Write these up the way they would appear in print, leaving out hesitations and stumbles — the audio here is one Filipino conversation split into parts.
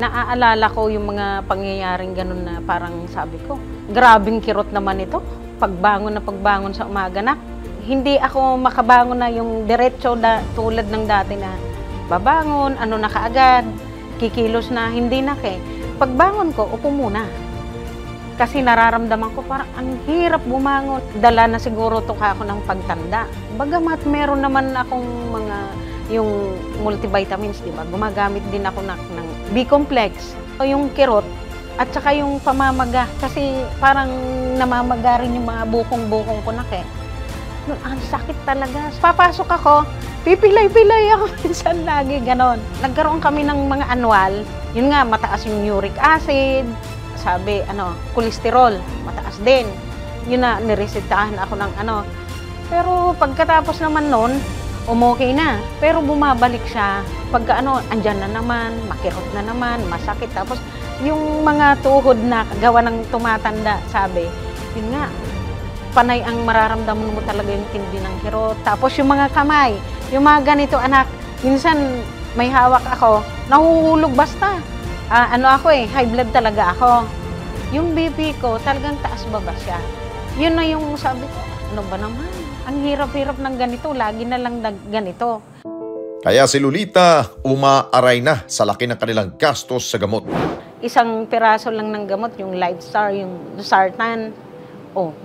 Naaalala ko yung mga pangyayaring ganun na parang sabi ko, grabing kirot naman ito. Pagbangon na pagbangon sa umaga na, hindi ako makabangon na yung diretso na tulad ng dati na babangon, ano na kaagad, kikilos na, hindi na ke. Pagbangon ko, upo muna. Kasi nararamdaman ko parang ang hirap bumangon. Dala na siguro to ako ng pagtanda. Bagamat meron naman akong mga yung multivitamins, di ba? Gumagamit din ako ng B-complex o yung kirot at saka yung pamamaga. Kasi parang namamaga rin yung mga bukong-bukong ko na ke. Ang sakit talaga. Papasok ako, pipilay-pilay ako minsan lagi, ganon. Nagkaroon kami ng mga annual. Yun nga, mataas yung uric acid. Sabi, kolesterol, mataas din. Yun na, niresetahan ako ng Pero pagkatapos naman nun, umokay na. Pero bumabalik siya. Pagka andyan na naman, makirot na naman, masakit. Tapos yung mga tuhod na gawa ng tumatanda, sabi, yun nga, panay ang mararamdaman mo talaga yung tindi ng kirot. Tapos yung mga kamay, yung mga ganito anak, minsan may hawak ako, nahuhulog basta. High blood talaga ako. Yung BP ko, talagang taas-baba siya. Yun na yung sabi ko, ano ba naman? Ang hirap-hirap ng ganito, lagi na lang ganito. Kaya si Lolita, umaaray na sa laki ng kanilang gastos sa gamot. Isang piraso lang ng gamot, yung Lifestar, yung Losartan.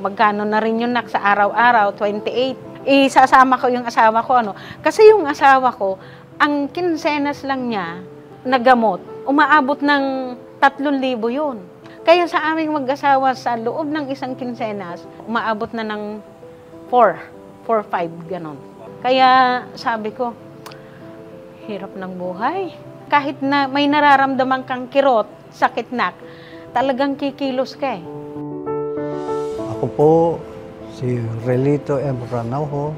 Magkano na rin yun sa araw-araw, 28. Isasama ko yung asawa ko, Kasi yung asawa ko, ang kinsenas lang niya na gamot, umaabot ng 3,000 yun. Kaya sa aming mag-asawa, sa loob ng isang kinsenas, umaabot na ng 4-5, ganon. Kaya sabi ko, hirap ng buhay. Kahit na may nararamdaman kang kirot, sakit na, talagang kikilos ka eh. Ako po, si Relito M. Ranaujo.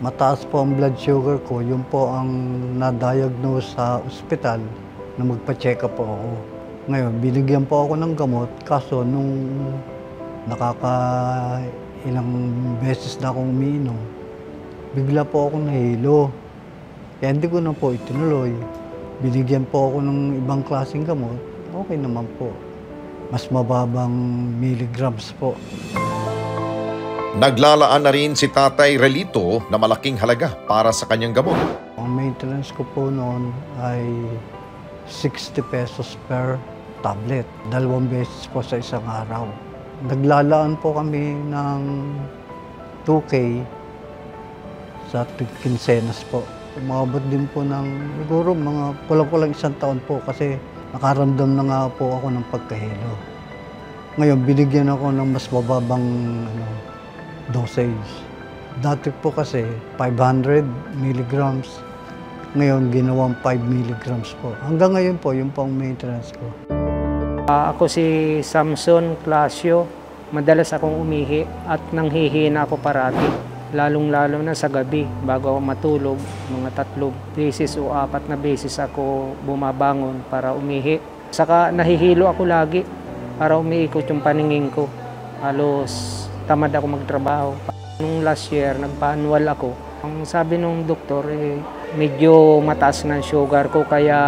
Mataas po ang blood sugar ko. Yun po ang na-diagnose sa ospital na magpa-check up po ako. Ngayon, binigyan po ako ng gamot. Kaso nung ilang beses na akong umiinom, bigla po akong nahilo. Kaya hindi ko na po itinuloy. Binigyan po ako ng ibang klaseng gamot. Okay naman po. Mas mababang milligrams po. Naglalaan na rin si Tatay Relito na malaking halaga para sa kanyang gamot. Ang maintenance ko po noon ay 60 pesos per tablet. 2 beses po sa isang araw. Naglalaan po kami ng 2K sa quincenas po. Umabot din po ng siguro mga kulang-kulang 1 taon po kasi nakaramdam na nga po ako ng pagkahilo. Ngayon, binigyan ako ng mas mababang dosage. Dati po kasi 500 milligrams. Ngayon, ginawang 5 milligrams po. Hanggang ngayon po, yung pang maintenance ko. Ako si Samson Clasio. Madalas akong umihi at nanghihina ako parati. Lalong-lalo na sa gabi bago ako matulog. Mga 3 beses o 4 na beses ako bumabangon para umihi. Saka nahihilo ako lagi para umiikot yung paningin ko. Halos tamad ako magtrabaho. Nung last year, nagpa-annual ako. Ang sabi nung doktor, medyo mataas na sugar ko kaya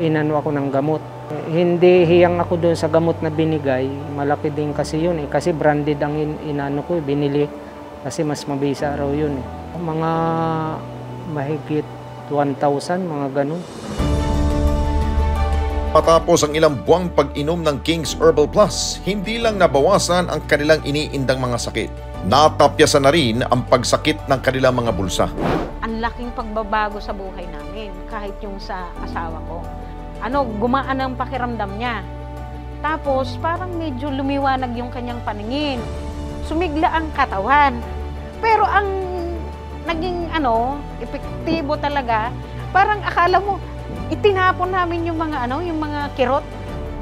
inano ako ng gamot. Hindi hiyang ako doon sa gamot na binigay. Malaki din kasi yun kasi branded ang inano ko, binili. Kasi mas mabisa raw yun Mga mahigit 1,000, mga ganun. Patapos ang ilang buwang pag-inom ng King's Herbal Plus, hindi lang nabawasan ang kanilang iniindang mga sakit. Natapyasan na rin ang pagsakit ng kanilang mga bulsa. Ang laking pagbabago sa buhay namin, kahit yung sa asawa ko. Gumaan ang pakiramdam niya. Tapos parang medyo lumiwanag yung kanyang paningin. Sumigla ang katawan. Pero ang naging epektibo talaga, parang akala mo, itinapon namin yung mga yung mga kirot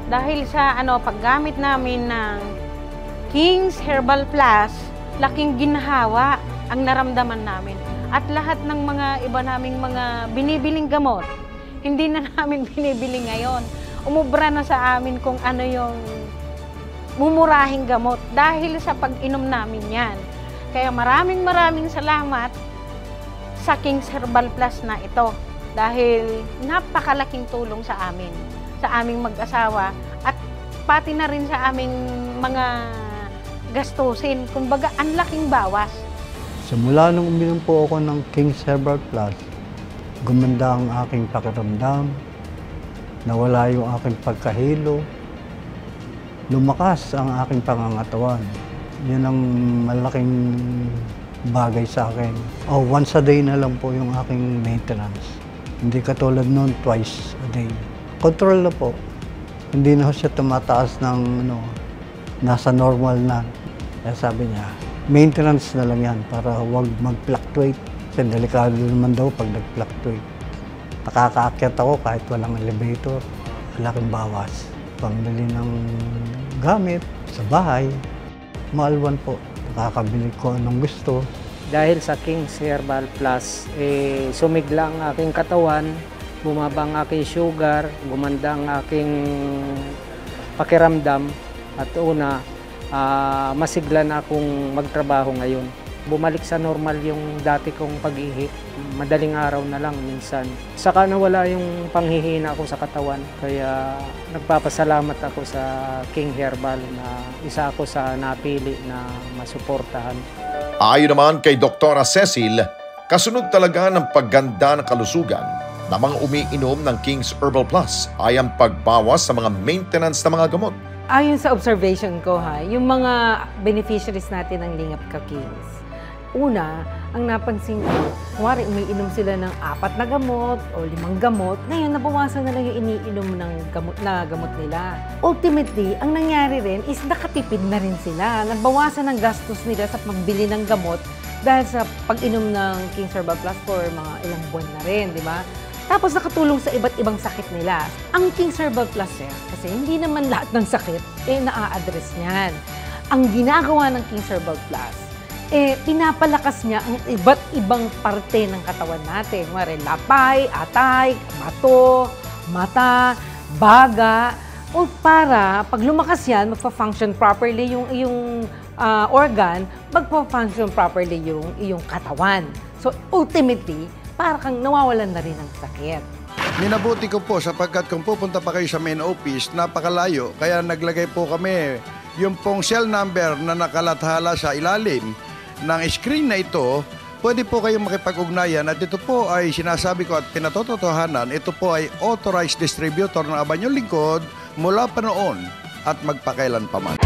dahil sa paggamit namin ng King's Herbal Plus, laking ginhawa ang naramdaman namin. At lahat ng mga iba naming mga binibiling gamot, hindi na namin binibili ngayon. Umubra na sa amin kung ano yung mumurahing gamot dahil sa pag-inom namin yan. Kaya maraming salamat sa King's Herbal Plus na ito dahil napakalaking tulong sa amin. sa aming mag-asawa at pati na rin sa aming mga gastusin. Kumbaga, ang laking bawas. Simula nung uminom po ako ng King's Herbal Plus, gumanda ang aking pakiramdam, nawala yung aking pagkahilo, lumakas ang aking pangangatawan. Yun ang malaking bagay sa akin. Once a day na lang po yung aking maintenance. Hindi katulad noon, twice a day. Control na po. Hindi na siya tumataas ng nasa normal na. Kaya sabi niya, maintenance na lang yan para huwag mag-fluctuate. Kasi delikado naman daw pag nag-fluctuate. Nakakaakyat ako kahit walang elevator. Malaking bawas. Pambili ng gamit sa bahay, maalwan po. Nakakabili ko anong gusto. Dahil sa King's Herbal Plus, sumigla ang aking katawan, bumaba ang aking sugar, gumanda ang aking pakiramdam, at masigla na akong magtrabaho ngayon. Bumalik sa normal yung dati kong pag-ihi. Madaling araw na lang minsan. Saka nawala yung panghihina ko sa katawan. Kaya nagpapasalamat ako sa King Herbal na isa ako sa napili na masuportahan. Ayon naman kay Dr. Cecil, kasunod talaga ng pagganda ng kalusugan na mga umiinom ng King's Herbal Plus ay ang pagbawas sa mga maintenance na mga gamot. Ayon sa observation ko yung mga beneficiaries natin ng Lingap Ka Kings. Una, ang napansin ko, kumari umiinom sila ng 4 na gamot o 5 gamot, ngayon nabawasan na lang yung iniinom ng gamot nila. Ultimately, ang nangyari rin is nakatipid na rin sila. Nabawasan ang gastos nila sa pagbili ng gamot dahil sa pag-inom ng King's Herbal Plus for mga ilang buwan na rin, di ba? Tapos nakatulong sa iba't ibang sakit nila. Ang King's Herbal Plus kasi hindi naman lahat ng sakit naa-address niyan. Ang ginagawa ng King's Herbal Plus, pinapalakas niya ang iba't ibang parte ng katawan natin. Mare, lapay, atay, mato, mata, baga. O para pag lumakas yan, magpa-function properly yung organ, magpa-function properly yung iyong katawan. So ultimately, para kang nawawalan na rin ng sakit. Minabuti ko po sapagkat kung pupunta pa kayo sa main office, napakalayo. Kaya naglagay po kami yung pong cell number na nakalathala sa ilalim ng screen na ito. Pwede po kayong makipag-ugnayan at ito po ay sinasabi ko at pinatotohanan, ito po ay authorized distributor ng Abanyong Lingkod mula pa noon at magpakailan pa man.